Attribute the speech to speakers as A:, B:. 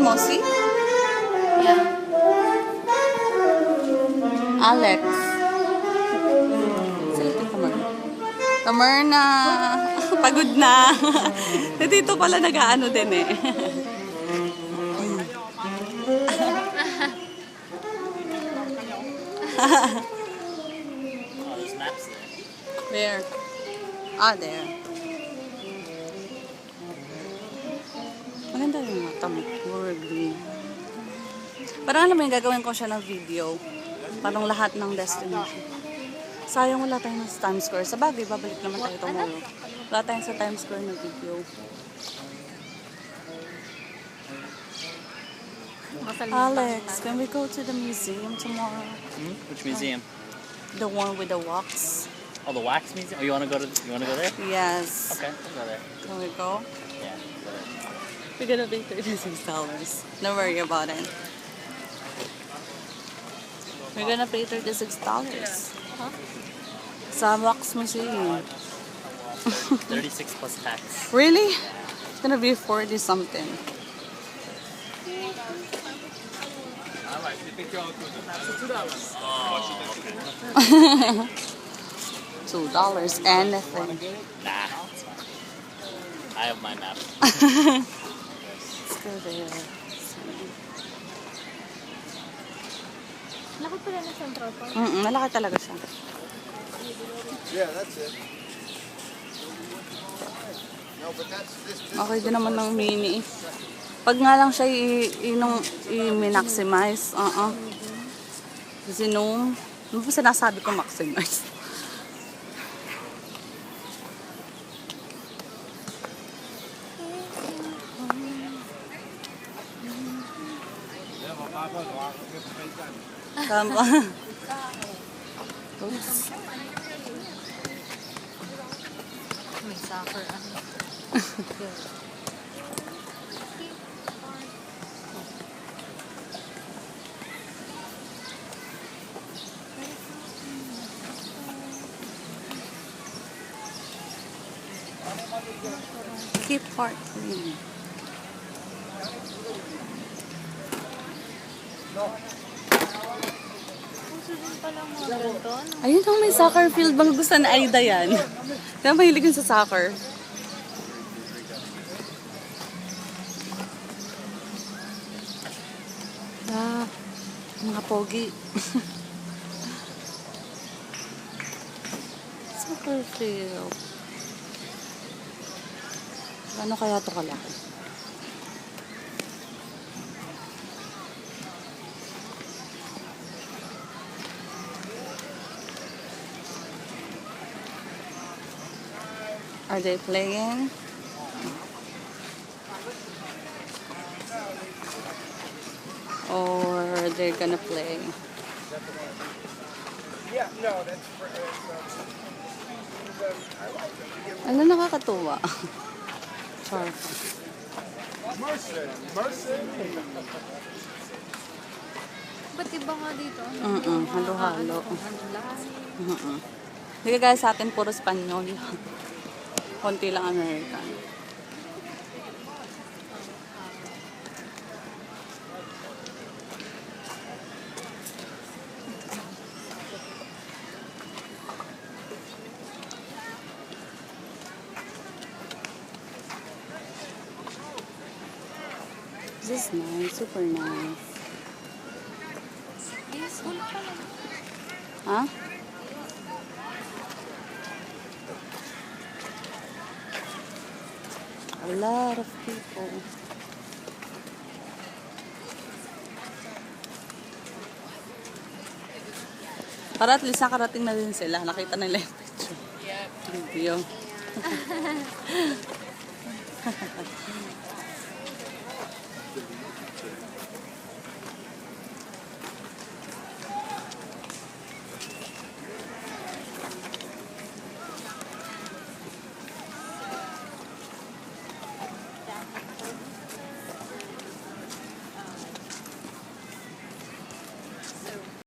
A: Mossy?
B: Yeah.
A: Alex. Sila ito, Tamarna. Pagod na. Dito pala nag-aano din eh. Where? Ah, there. Maganda yung mata mo. Green. Parang alam mo yung gagawin ko siya ng video. Parang lahat ng destination. Sayang wala tayong sa Times Square. Sa bagay, babalik naman tayo tomorrow. Wala tayong sa Times Square na video. Alex, can we go to the museum tomorrow?
C: Which museum?
A: The one with the wax.
C: Oh, the wax museum. Oh, you want to go there?
A: Yes.
C: Okay, we'll go there.
A: Can we go?
C: Yeah.
A: We're gonna pay $36. Don't worry about it. We're gonna pay $36.
B: Huh?
A: Sa wax museum.
C: 36 plus tax.
A: Really? It's gonna be 40 something. $2 anything.
C: Nah. I have my map.
A: Let's go there.
B: Laki pala ng Central Park.
A: Malaki talaga siya.
D: Yeah, that's it. No, but that's this.
A: Okay din naman ng mini. Pag nga lang siya i-maximize. Zoom. Ano ba sinasabi ko maximize? Tama. Oops.
B: May soccer.
A: Keep Park Green.
B: Puso din pala mga ganito.
A: Ayun ang may soccer field. Bang gusto na Aida yan. Kaya mahilig yun sa soccer. Ah, mga pogi. Soccer field. Ano kaya ito kalaki? Are they playing? Or they're gonna play?
D: Yeah, no, that's for.
A: Ano nakakatuwa? Char.
D: Mercer. Mercer.
B: Ba't iba nga dito?
A: Halo-halo.
B: Ang lahat.
A: Hindi kagaya sa atin, puro Spanyol. Konti lang American. This is nice, super nice.
B: School pala.
A: Huh? A lot of people. Para at least nakarating na din sila. Nakita nila yung picture. Video.